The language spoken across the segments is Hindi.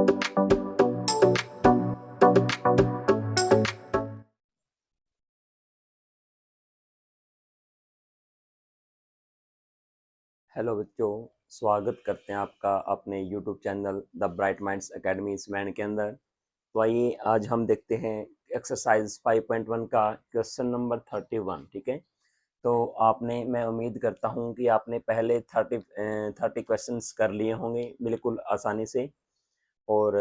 हेलो बच्चों, स्वागत करते हैं आपका अपने YouTube channel the Bright Minds Academy इसमैन के अंदर। तो आइए आज हम देखते हैं एक्सरसाइज 5.1 का क्वेश्चन नंबर 31। ठीक है, तो आपने, मैं उम्मीद करता हूं कि आपने पहले 30 क्वेश्चंस कर लिए होंगे बिल्कुल आसानी से। और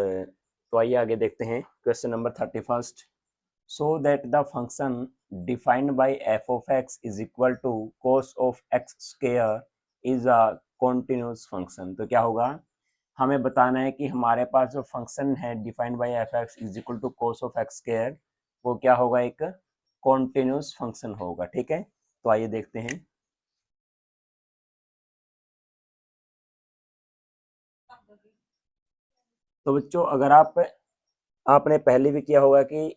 तो आइए आगे देखते हैं question number 31। So that the function defined by f of x is equal to cos of x square is a continuous function. तो क्या होगा, हमें बताना है कि हमारे पास जो फंक्शन है defined by f x is equal to cos of x square, वो क्या होगा, एक कॉन्टिन्यूस फंक्शन होगा। ठीक है, तो आइए देखते हैं। तो बच्चों, अगर आपने पहले भी किया होगा कि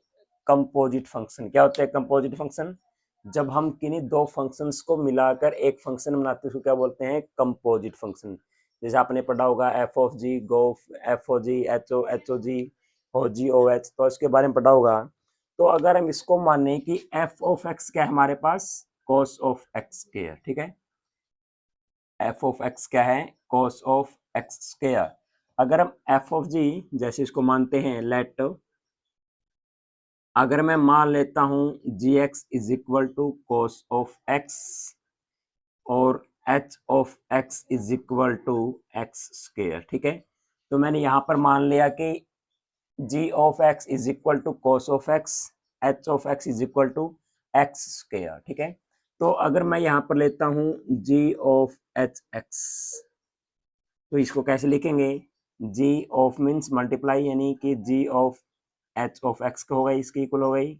कंपोजिट फंक्शन क्या होता है। कंपोजिट फंक्शन, जब हम किन्हीं दो फंक्शंस को मिलाकर एक फंक्शन बनाते हैं उसको क्या बोलते हैं, कंपोजिट फंक्शन। जैसे आपने पढ़ा होगा f of g go, f o g h o g o g o h, तो इसके बारे में पढ़ा होगा। तो अगर हम इसको माने कि एफ ऑफ एक्स क्या है हमारे पास, कॉस ऑफ एक्स स्क्वायर। ठीक है, एफ ऑफ एक्स क्या है, कॉस ऑफ एक्स स्क्वायर। अगर हम एफ ऑफ जी जैसे इसको मानते हैं, लेट अगर मैं मान लेता हूं G x is equal to cos of x और H of x is equal to x square. ठीक है, तो मैंने यहां पर मान लिया कि G of x is equal to cos of x, H of x is equal to x square. ठीक है, तो अगर मैं यहां पर लेता हूं जी ऑफ एच एक्स, तो इसको कैसे लिखेंगे, जी ऑफ मीन्स मल्टीप्लाई, यानी कि G of H of x का होगा, इसके इक्वल हो गई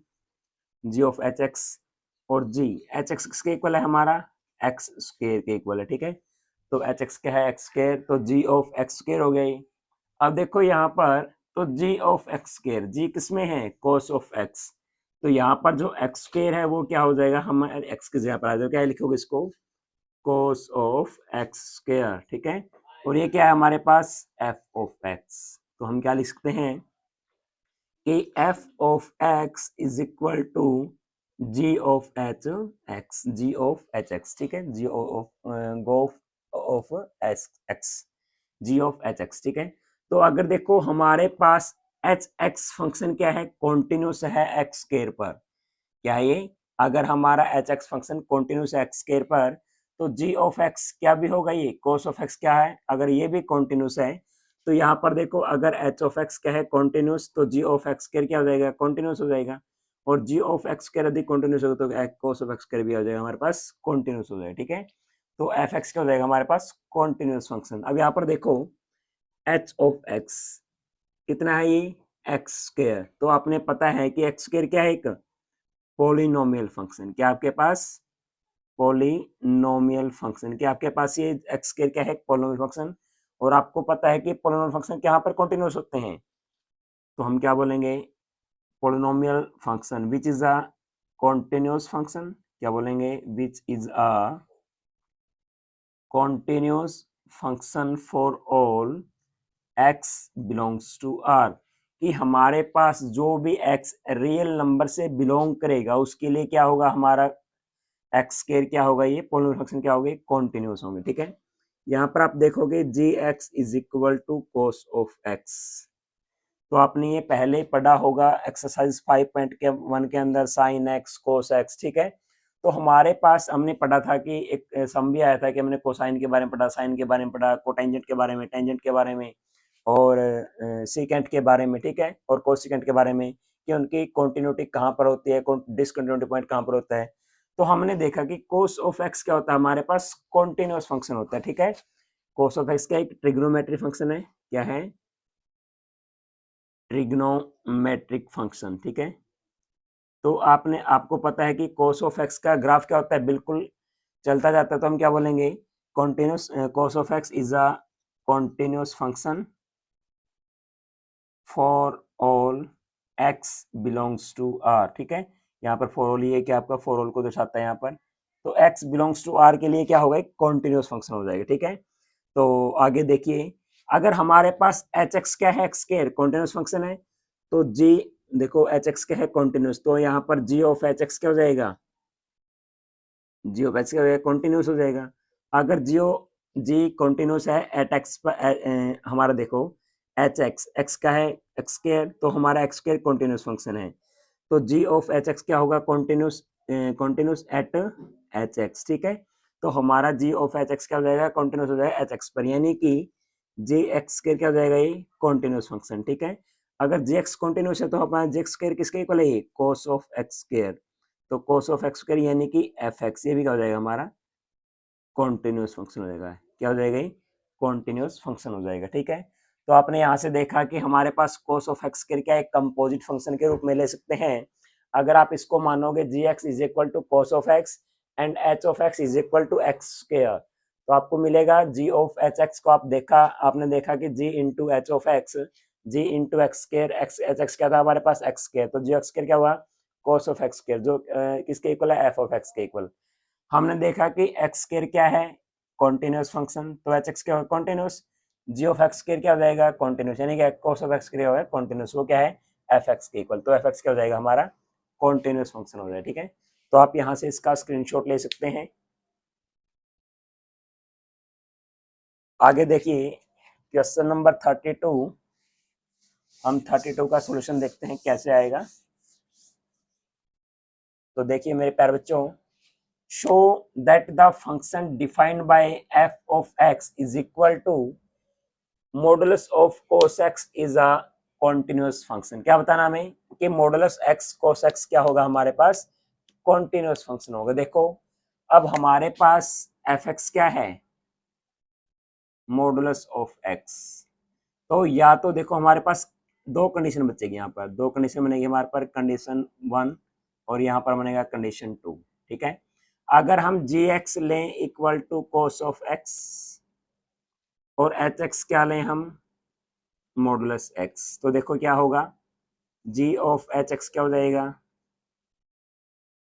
जी ऑफ एच एक्स, और जी एच एक्स किसके इक्वल है हमारा, एक्स स्क्वायर के इक्वल है। ठीक है, तो एच एक्स क्या है, एक्स स्क्वायर, तो जी ऑफ एक्स स्क्वायर हो गई। अब देखो यहाँ पर, तो जी ऑफ एक्स स्क्वायर, जी किसमें है, कोस ऑफ एक्स, तो यहाँ पर जो एक्स स्क्वायर है वो क्या हो जाएगा, हम एक्स की जगह पर आ जाएगा, क्या लिखोगे इसको, कोस ऑफ एक्स स्क्वायर। ठीक है, और ये क्या है हमारे पास, एफ ऑफ एक्स। तो हम क्या लिख सकते हैं कि F of x is equal to ji of H x, G of H x. ठीक है, जी of go of H x, G of H x. ठीक है, तो अगर देखो हमारे पास एच एक्स फंक्शन क्या है, कॉन्टिन्यूस है एक्स स्क्वायर पर। क्या है ये, अगर हमारा एच एक्स फंक्शन कॉन्टिन्यूस है एक्स स्क्वायर पर, तो जी ऑफ एक्स क्या भी होगा, ये कोस ऑफ एक्स क्या है, अगर ये भी कॉन्टिन्यूस है, तो यहाँ पर देखो अगर एच ऑफ एक्स क्या है कॉन्टिन्यूस, तो जी ऑफ एक्स स्क्वायर क्या हो जाएगा, कॉन्टिन्यूस हो जाएगा। और जी ऑफ एक्स स्क्वायर यदि कॉन्टिन्यूस होगा तो कोस ऑफ एक्स स्क्वायर भी हो जाएगा हमारे पास, कॉन्टिन्यूस हो जाएगा। ठीक है, तो एफ एक्स क्या हो जाएगा हमारे पास, कॉन्टिन्यूस फंक्शन। अब यहाँ पर देखो एच ऑफ एक्स कितना है, ये एक्स स्क्वायर, तो आपने पता है कि एक्स स्क्वायर क्या है, एक पोलिनोमियल फंक्शन। क्या आपके पास, पोलिनोमियल फंक्शन, क्या आपके पास ये एक्स स्क्वायर क्या है, पोलिनोमियल फंक्शन। और आपको पता है कि पोलिनोमियल फंक्शन यहाँ पर कंटीन्यूअस होते हैं, तो हम क्या बोलेंगे, polynomial function which is a continuous function, क्या बोलेंगे, which is a continuous function for all x belongs to R, कि हमारे पास जो भी एक्स रियल नंबर से बिलोंग करेगा उसके लिए क्या होगा, हमारा एक्स स्क्वायर क्या होगा, ये पोलिनोमियल फंक्शन क्या होगा, कॉन्टिन्यूस होंगे। ठीक है, यहाँ पर आप देखोगे G x is equal to cos of x, तो आपने ये पहले पढ़ा होगा एक्सरसाइज 5.1 के अंदर, साइन एक्स कोस एक्स। ठीक है, तो हमारे पास हमने पढ़ा था कि एक सम भी आया था कि हमने कोसाइन के बारे में पढ़ा, साइन के बारे में पढ़ा, कोटेंजेंट के बारे में, टेंजेंट के बारे में, और सीकेंट के बारे में। ठीक है, और कोसिकेंट के बारे में, कि उनकी कॉन्टिन्यूटी कहाँ पर होती है, डिसकंटिन्यूटी पॉइंट कहाँ पर होता है। तो हमने देखा कि कोस ऑफ एक्स क्या होता है, हमारे पास कॉन्टिन्यूस फंक्शन होता है। ठीक है, कोस ऑफ एक्स क्या एक ट्रिग्नोमेट्री फंक्शन है, क्या है, ट्रिग्नोमेट्रिक फंक्शन। ठीक है, तो आपको पता है कि कोस ऑफ एक्स का ग्राफ क्या होता है, बिल्कुल चलता जाता है, तो हम क्या बोलेंगे, continuous, cos of x is a continuous function for all x belongs to R. ठीक है, यहाँ पर फॉर ऑल, ये क्या आपका फॉर ऑल को दर्शाता है यहाँ पर, तो एक्स बिलोंग्स टू आर के लिए क्या होगा, एक कॉन्टिन्यूस फंक्शन हो जाएगा। ठीक है, तो आगे देखिए अगर हमारे पास एच एक्स क्या है, एक्स स्क्वायर कॉन्टिन्यूस फंक्शन है, तो जी देखो एच एक्स क्या है कॉन्टिन्यूस, तो यहाँ पर जी ऑफ एच एक्स क्या हो जाएगा, जी ऑफ एक्स क्या हो जाएगा, कॉन्टिन्यूस हो जाएगा। अगर जियो जी कॉन्टिन्यूस है एट एक्स पर हमारा देखो एच एक्स एक्स का है एक्स स्क्वायर, तो हमारा एक्स स्क्वायर कॉन्टिन्यूस फंक्शन है, तो जी ऑफ एच एक्स क्या होगा, continuous continuous at H x, ठीक है। तो हमारा जी ऑफ एच एक्स क्या हो जाएगा, कॉन्टिन्यूस हो जाएगा एच एक्स पर, यानी कि जी एक्स स्क्वायर क्या हो जाएगा, ये कॉन्टिन्यूस फंक्शन, ठीक है। अगर जी एक्स कॉन्टिन्यूस है तो हमारा जी एक्स स्क्वायर किसके इक्वल है, ये कोस ऑफ एक्स स्क्वायर, तो कोस ऑफ एक्स स्क्वायर यानी कि एफ एक्स, ये भी क्या हो जाएगा हमारा कॉन्टिन्यूस फंक्शन हो जाएगा, क्या हो जाएगा ये कॉन्टिन्यूस फंक्शन हो जाएगा, ठीक है। तो आपने यहाँ से देखा कि हमारे पास कोस ऑफ एक्स स्क्वायर क्या एक कंपोजिट फंक्शन के रूप में ले सकते हैं। अगर आप इसको मानोगे G x is equal to cos of x and H of x is equal to x square, तो आपको मिलेगा जी ऑफ एच एक्स को आप देखा, आपने देखा कि G into H of x, G into x square, x H x क्या था हमारे पास एक्स स्क्वायर, तो जी एक्स स्क्वायर क्या हुआ कोस ऑफ एक्स स्क्वायर, जो किसके इक्वल है, एफ ऑफ एक्स के इक्वल। हमने देखा कि एक्स स्क्वायर क्या है कॉन्टिन्यूस फंक्शन, तो एच एक्स क्या होगा continuous, g of x square क्या हो जाएगा कॉन्टिन्यूस, यानी कि कोस ऑफ एक्स स्क्वायर होगा कॉन्टिन्यूस, वो क्या है एफ एक्स के इक्वल, तो एफ एक्स क्या हो जाएगा हमारा कॉन्टिन्यूस फंक्शन हो जाएगा, ठीक है। तो आप यहाँ से इसका स्क्रीनशॉट ले सकते हैं। आगे देखिए क्वेश्चन नंबर 32, हम 32 का सोल्यूशन देखते हैं कैसे आएगा। तो देखिए मेरे प्यारे बच्चों, show that the function defined by f of x is equal to modulus of cos x is a continuous function. क्या बताना हमें कि मॉडुलस x cos x क्या होगा हमारे पास कॉन्टिन्यूस फंक्शन होगा। देखो अब हमारे पास एफ एक्स क्या है मॉडुलस ऑफ x, तो या तो देखो हमारे पास दो कंडीशन बचेगी, यहाँ पर दो कंडीशन बनेगी हमारे पर, कंडीशन 1 और यहाँ पर बनेगा कंडीशन 2, ठीक है। अगर हम जी एक्स लें equal to cos of x और एच एक्स क्या लें हम मॉडुलस एक्स, तो देखो क्या होगा जी ऑफ एच एक्स क्या हो जाएगा,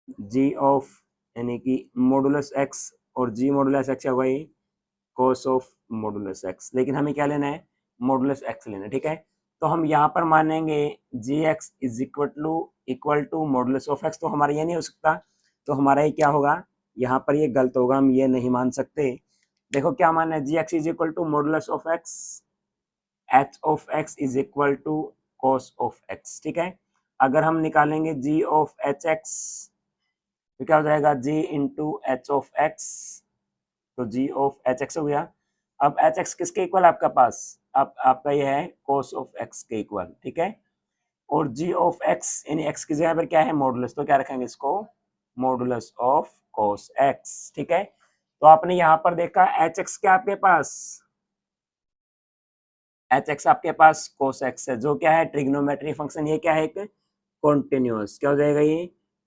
जी ऑफ यानी कि मॉडुलस एक्स और जी मॉडुलस एक्स क्या होगा ये कोस ऑफ मॉडुलस एक्स, लेकिन हमें क्या लेना है मॉडुलस एक्स लेना है, ठीक है। तो हम यहाँ पर मानेंगे G x is equal to modulus of x, तो हमारा ये नहीं हो सकता, तो हमारा ये क्या होगा, यहाँ पर ये गलत होगा, हम ये नहीं मान सकते। देखो क्या मानना है, G x is equal to modulus of x, H of x is equal to cos of x, ठीक है। अगर हम निकालेंगे जी ऑफ एच एक्स तो क्या हो जाएगा जी इंटू एच ऑफ एक्स, तो जी ऑफ एच एक्स हो गया। अब एच एक्स किसके इक्वल आपका पास, अब आपका ये है कोस ऑफ एक्स के इक्वल, ठीक है। और जी ऑफ एक्स यानी एक्स की जगह पर क्या है मॉडुलस, तो क्या रखेंगे इसको मॉडुलस ऑफ कोस एक्स, ठीक है। तो आपने यहाँ पर देखा एच एक्स क्या आपके पास, एच एक्स आपके पास कोस एक्स है, जो क्या है ट्रिग्नोमेट्री फंक्शन, ये क्या है एक कॉन्टिन्यूस, क्या हो जाएगा ये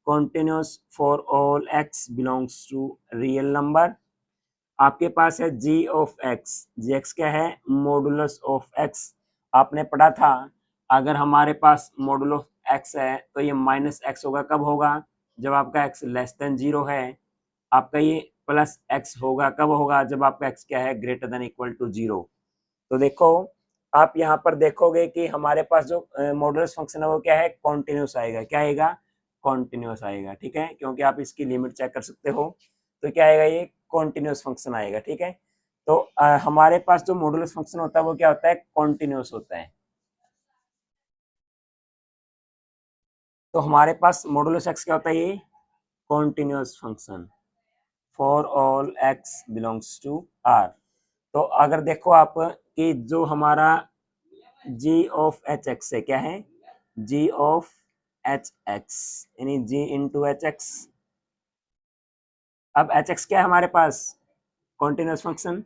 continuous for all x belongs to real number. आपके पास है जी ऑफ एक्स, जी एक्स क्या है मॉडुलस ऑफ एक्स, आपने पढ़ा था अगर हमारे पास मॉडुल ऑफ एक्स है तो ये माइनस एक्स होगा, कब होगा जब आपका एक्स लेस देन जीरो है, आपका ये प्लस एक्स होगा कब होगा जब आपका एक्स क्या है greater than equal to zero. तो देखो आप यहाँ पर देखोगे कि हमारे पास जो मॉडुलस फंक्शन है वो क्या है कॉन्टिन्यूस आएगा, क्या आएगा कॉन्टिन्यूस आएगा, ठीक है, क्योंकि आप इसकी लिमिट चेक कर सकते हो, तो क्या आएगा ये कॉन्टिन्यूस फंक्शन आएगा, ठीक है। तो हमारे पास जो मॉडुलस फंक्शन होता है वो क्या होता है कॉन्टिन्यूस होता है। तो हमारे पास मॉडुलस एक्स क्या होता है ये continuous function for all x belongs to R. तो अगर देखो आप कि जो हमारा जी ऑफ एच एक्स है क्या है जी ऑफ एच एक्स यानी जी इंटू एच एक्स, अब एच एक्स क्या है हमारे पास कॉन्टिन्यूस फंक्शन,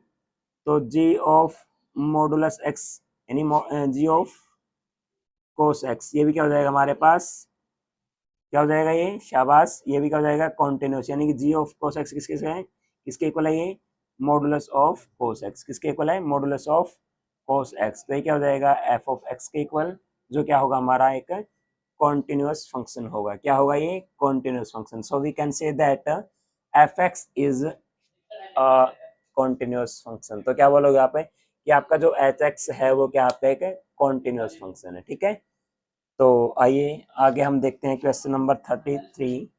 तो जी ऑफ मॉडुलस एक्स यानी जी ऑफ कोस एक्स, ये भी क्या हो जाएगा हमारे पास, क्या हो जाएगा ये शाबाश, ये भी क्या हो जाएगा कॉन्टिन्यूस, यानी कि जी ऑफ कोस एक्स किसके है किसके इक्वल है ये मॉडुलस ऑफ कोस एक्स, किसके इक्वल है मॉडुलस ऑफ कोस एक्स, तो ये क्या हो जाएगा एफ ऑफ एक्स के इक्वल, जो क्या होगा हमारा एक कॉन्टिन्यूस फंक्शन होगा, क्या होगा ये continuous function. So we can say that f x is continuous function. तो क्या बोलोगे आप कि आपका जो एच एक्स है वो क्या आपका एक कॉन्टिन्यूस फंक्शन है, ठीक है। तो आइए आगे हम देखते हैं question number 33।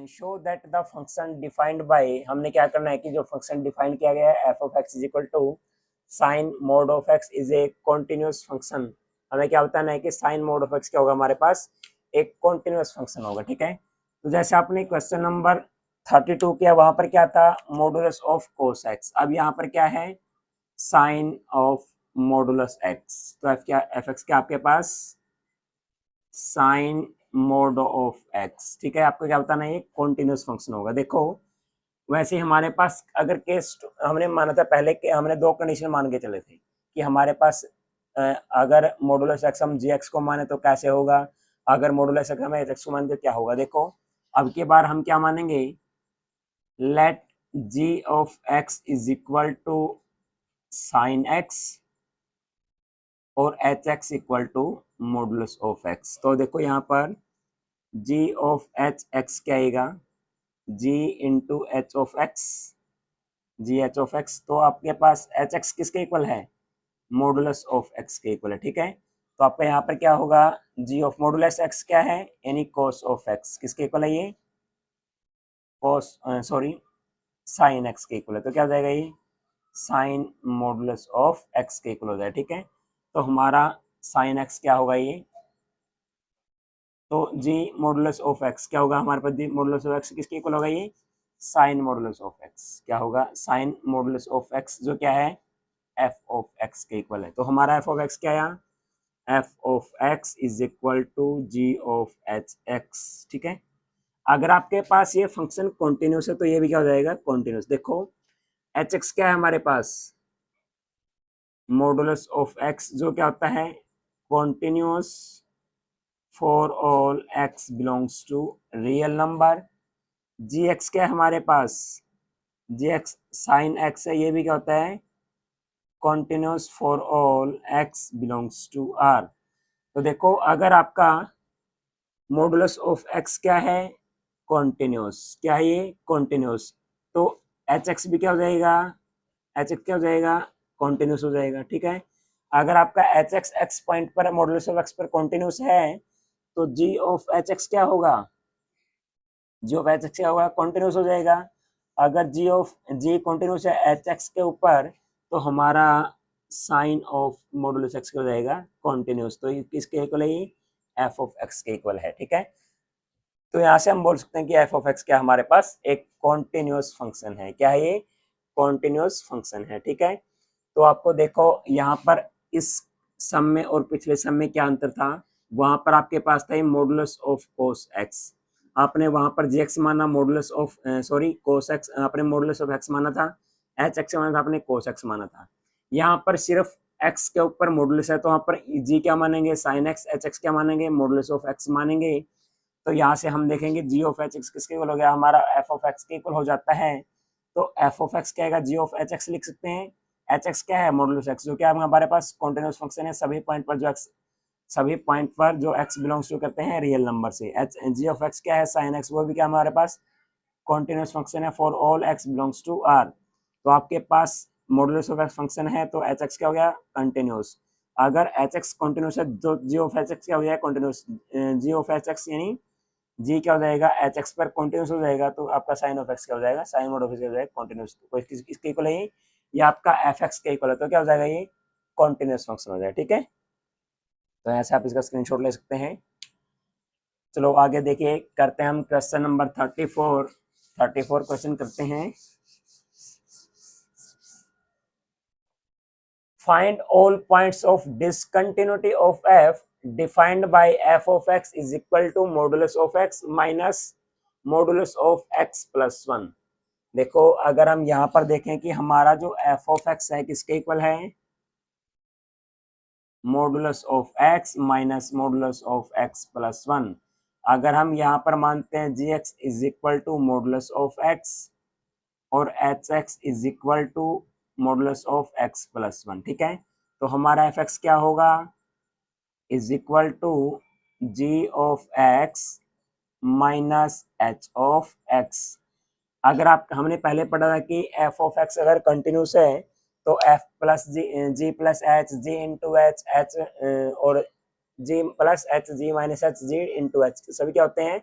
Show that the function defined bye, हमने क्या करना है कि जो फंक्शन डिफाइन किया गया है f of x is equal to sine mod of x is a continuous function. हमें क्या बताना है कि साइन मोड ऑफ एक्स क्या होगा, हमारे पास एक कॉन्टिन्यूस फंक्शन होगा, ठीक है। तो जैसे आपने क्वेश्चन नंबर 32 किया, वहां पर क्या था, मॉडुलस ऑफ कोस एक्स। अब यहाँ पर क्या है, साइन ऑफ मॉडुलस एक्स। तो एफ एक्स क्या आपके पास साइन मोड ऑफ एक्स, ठीक है। आपको क्या बताना है, ये कॉन्टिन्यूस फंक्शन होगा। देखो वैसे हमारे पास अगर केस हमने माना था पहले कि हमने दो कंडीशन मान के चले थे कि हमारे पास अगर मॉडुलस एक्स हम जी एक्स को माने तो कैसे होगा, अगर मॉडुलस एक्स हम एच एक्स को माने तो क्या होगा। देखो अब की बार हम क्या मानेंगे, let G of x is equal to sine x और H x equal to modulus of x. तो देखो यहाँ पर जी ऑफ एच एक्स क्या आएगा, G into H of x, G H of x. तो आपके पास एच एक्स किसके इक्वल है, मॉडुलस ऑफ एक्स के इक्वल है, ठीक है। तो आपका यहाँ पर क्या होगा, जी ऑफ मॉडुलस एक्स क्या है, यानी कॉस ऑफ एक्स, किसके इक्वल है ये, कॉस सॉरी साइन एक्स के इक्वल है। तो क्या हो जाएगा ये साइन मॉडुलस ऑफ एक्स के इक्वल हो जाएगा, ठीक है। तो हमारा साइन एक्स क्या होगा ये, तो जी मॉडुलस ऑफ एक्स क्या होगा हमारे पास, जी मॉडुलस ऑफ एक्स किसके इक्वल होगा, ये साइन मॉडुलस ऑफ एक्स क्या होगा, साइन मॉडुलस ऑफ एक्स जो क्या है एफ ऑफ एक्स के इक्वल है। तो हमारा एफ ऑफ एक्स क्या है, f of x is equal to ji of H x, ठीक है। अगर आपके पास ये फंक्शन कॉन्टिन्यूस है तो ये भी क्या हो जाएगा कॉन्टिन्यूस। देखो एच एक्स क्या है हमारे पास, मॉडुलस ऑफ एक्स जो क्या होता है continuous for all x belongs to real number. G x क्या है हमारे पास, जी एक्स साइन एक्स है, ये भी क्या होता है continuous for all x belongs to R. तो देखो अगर आपका मॉडुलस ऑफ एक्स क्या है कॉन्टिन्यूस, क्या है ये कॉन्टिन्यूस, तो एच एक्स भी क्या हो जाएगा, एच एक्स क्या हो जाएगा कॉन्टिन्यूस हो जाएगा, ठीक है। अगर आपका एच एक्स एक्स पॉइंट पर मॉडुलस ऑफ एक्स पर कॉन्टिन्यूस है तो जी ऑफ एच एक्स क्या होगा, जी ऑफ एच एक्स क्या होगा कॉन्टिन्यूस हो जाएगा। अगर जी ऑफ जी कॉन्टिन्यूस है एच एक्स के ऊपर तो हमारा साइन ऑफ मॉडुलस एक्स क्या हो जाएगा कॉन्टिन्यूस। तो ये किसके इक्वल है, ये एफ ऑफ एक्स के इक्वल है, ठीक है। तो यहाँ से हम बोल सकते हैं कि एफ ऑफ एक्स क्या हमारे पास एक कॉन्टिन्यूस फंक्शन है, क्या है ये कॉन्टिन्यूस फंक्शन है, ठीक है। तो आपको देखो यहाँ पर इस सम में और पिछले सम में क्या अंतर था, वहां पर आपके पास था मॉडुलस ऑफ कोस एक्स, आपने वहां पर जी एक्स माना, modulus of sorry cos x आपने मॉडुलस ऑफ एक्स माना था, एच एक्स माना था आपने कोस एक्स माना था। यहाँ पर सिर्फ एक्स के ऊपर मॉडुलस है तो वहां पर जी क्या मानेंगे साइन एक्स, एच एक्स क्या मानेंगे मॉडुलस ऑफ एक्स मानेंगे। तो यहाँ से हम देखेंगे जी ऑफ एच एक्स किसके इक्वल हो गया, हमारा एफ ऑफ एक्स के इक्वल हो जाता है। तो एफ ऑफ एक्स क्या है, जी ऑफ एच एक्स लिख सकते हैं। एच एक्स क्या है मॉडुलस एक्स जो क्या है हमारे पास कॉन्टिन्यूस फंक्शन है, सभी पॉइंट पर जो एक्स सभी पॉइंट पर जो एक्स बिलोंग्स टू करते हैं रियल नंबर से। एच जी ऑफ एक्स क्या है साइन एक्स, वो भी क्या हमारे पास कॉन्टिन्यूस फंक्शन है for all x belongs to R. तो आपके पास मॉडुलस ऑफ एक्स फंक्शन है तो एच एक्स क्या हो गया कंटिन्यूस। अगर एच एक्स कंटिन्यूस है तो जी ऑफ एच एक्स क्या हो गया continuous, ji of H x यानी जी क्या हो जाएगा एच एक्स पर कॉन्टिन्यूस हो जाएगा तो आपका साइन ऑफ एक्स क्या हो जाएगा साइन मोड ऑफ एक्स क्या हो जाएगा कॉन्टिन्यूस। तो किसके इक्वल है ये आपका एफ एक्स के इक्वल है, तो क्या हो जाएगा ये कॉन्टिन्यूस फंक्शन हो जाएगा, ठीक है। तो ऐसे आप इसका स्क्रीनशॉट ले सकते हैं। चलो आगे देखिए करते हैं हम क्वेश्चन नंबर 34 क्वेश्चन करते हैं। Find all points of discontinuity of f defined by f of x is equal to modulus of x minus modulus of x plus 1। देखो अगर हम यहाँ पर देखें कि हमारा जो एफ ऑफ एक्स है किसके इक्वल है modulus of x minus modulus of x plus 1। अगर हम यहाँ पर मानते हैं G x is equal to modulus of x और H x is equal to modulus of x plus 1, ठीक है। तो हमारा एफ एक्स क्या होगा is equal to ji of x minus H of x. अगर आप हमने पहले पढ़ा था कि एफ ऑफ एक्स अगर कंटिन्यूस है तो F plus G plus H G into H H और G plus H G minus H G into H सभी क्या होते हैं,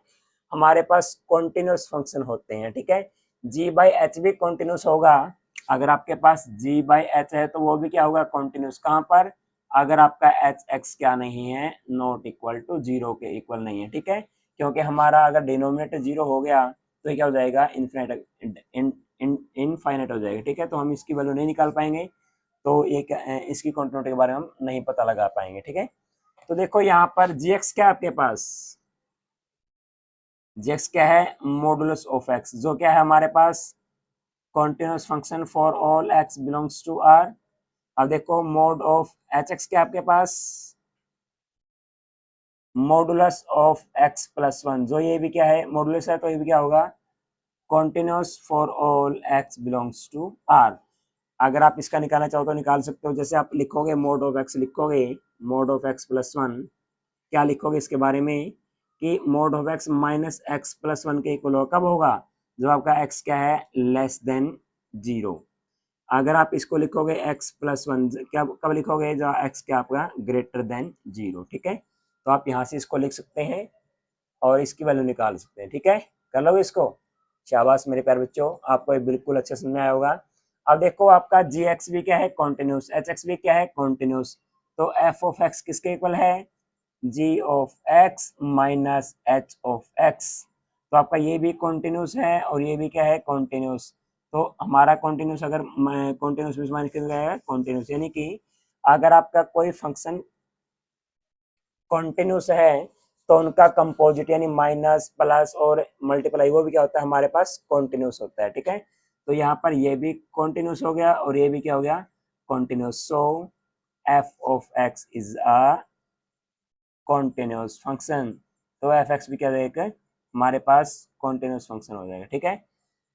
हमारे पास कॉन्टिन्यूस फंक्शन होते हैं। ठीक है, जी बाई एच भी कॉन्टिन्यूस होगा। अगर आपके पास जी बाई एच है तो वो भी क्या होगा, कॉन्टिन्यूस। कहाँ पर, अगर आपका एच एक्स क्या नहीं है, नॉट इक्वल टू जीरो के इक्वल नहीं है। ठीक है, क्योंकि हमारा अगर डिनोमिनेटर जीरो हो गया तो ये क्या हो जाएगा, इनफाइनाइट हो जाएगा। ठीक है, तो हम इसकी वैल्यू नहीं निकाल पाएंगे, तो ये इसकी कॉन्टिन्यूटी के बारे में हम नहीं पता लगा पाएंगे। ठीक है, तो देखो यहाँ पर जी एक्स क्या है आपके पास, जी एक्स क्या है, मॉडुलस ऑफ एक्स, जो क्या है हमारे पास continuous function for all x belongs to R. अब देखो मोड ऑफ एच एक्स क्या है आपके पास, modulus of x plus one, जो ये भी क्या है मॉडुलस है तो ये भी क्या होगा, continuous for all x belongs to R. अगर आप इसका निकालना चाहो तो निकाल सकते हो, जैसे आप लिखोगे मोड ऑफ एक्स, लिखोगे mode of x plus one, क्या लिखोगे इसके बारे में कि mode of x minus x plus one के इक्वल कब होगा, जब आपका एक्स क्या है लेस देन जीरो। अगर आप इसको लिखोगे एक्स प्लस वन, क्या कब लिखोगे, जब एक्स क्या आपका ग्रेटर देन जीरो। ठीक है, तो आप यहाँ से इसको लिख सकते हैं और इसकी वैल्यू निकाल सकते हैं। ठीक है, कर लो इसको, शाबाश मेरे प्यारे बच्चों, आपको ये बिल्कुल अच्छे समझ में आया होगा। अब देखो आपका जी एक्स भी क्या है कॉन्टिन्यूस, एच एक्स भी क्या है कॉन्टिन्यूस, तो एफ ऑफ एक्स किसके इक्वल है, जी of x minus H of x. तो आपका ये भी कॉन्टिन्यूस है और ये भी क्या है कॉन्टिन्यूस। तो हमारा कॉन्टिन्यूस अगर कॉन्टिन्यूस माइनस कितना कॉन्टिन्यूस, यानी कि अगर आपका कोई फंक्शन कॉन्टिन्यूस है तो उनका कंपोजिट यानी माइनस प्लस और मल्टीप्लाई वो भी क्या होता है हमारे पास कॉन्टिन्यूस होता है। ठीक है, तो यहाँ पर ये भी कॉन्टिन्यूस हो गया और ये भी क्या हो गया continuous. So F of x is a continuous function, तो एफ एक्स भी क्या रहेगा हमारे पास कॉन्टिन्यूस फंक्शन हो जाएगा। ठीक है,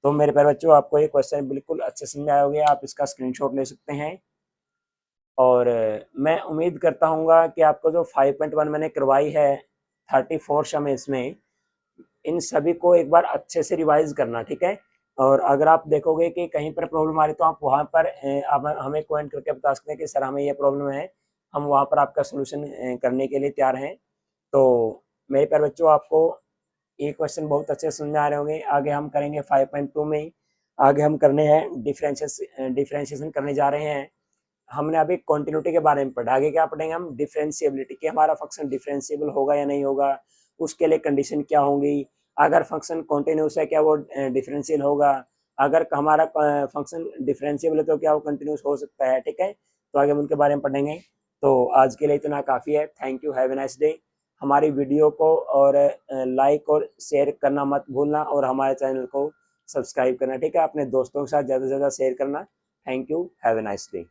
तो मेरे प्यारे बच्चों आपको ये क्वेश्चन बिल्कुल अच्छे से समझ आया होगा, आप इसका स्क्रीनशॉट ले सकते हैं। और मैं उम्मीद करता हूँ कि आपको जो 5.1 मैंने करवाई है 34 सम इसमें, इन सभी को एक बार अच्छे से रिवाइज करना। ठीक है, और अगर आप देखोगे कि कहीं पर प्रॉब्लम आ रही तो आप वहाँ पर आप हमें कमेंट करके बता सकते हैं कि सर हमें ये प्रॉब्लम है, हम वहाँ पर आपका सोल्यूशन करने के लिए तैयार हैं। तो मेरे प्यारे बच्चों आपको ये क्वेश्चन बहुत अच्छे समझ में आ रहे होंगे। आगे हम करेंगे 5.2 में, आगे हम करने हैं डिफरेंशिएशन करने जा रहे हैं। हमने अभी कॉन्टिन्यूटी के बारे में पढ़ा, आगे क्या पढ़ेंगे हम, डिफरेंशिएबिलिटी, कि हमारा फंक्शन डिफरेंशिएबल होगा या नहीं होगा, उसके लिए कंडीशन क्या होंगी, अगर फंक्शन कॉन्टिन्यूस है क्या वो डिफरेंशियल होगा, अगर हमारा फंक्शन डिफरेंशिएबल है तो क्या वो कंटिन्यूस हो सकता है। ठीक है, तो आगे हम उनके बारे में पढ़ेंगे। तो आज के लिए इतना काफ़ी है, thank you, have a nice day. हमारी वीडियो को और लाइक और शेयर करना मत भूलना और हमारे चैनल को सब्सक्राइब करना। ठीक है, अपने दोस्तों के साथ ज़्यादा से ज़्यादा शेयर करना। Thank you, have a nice day.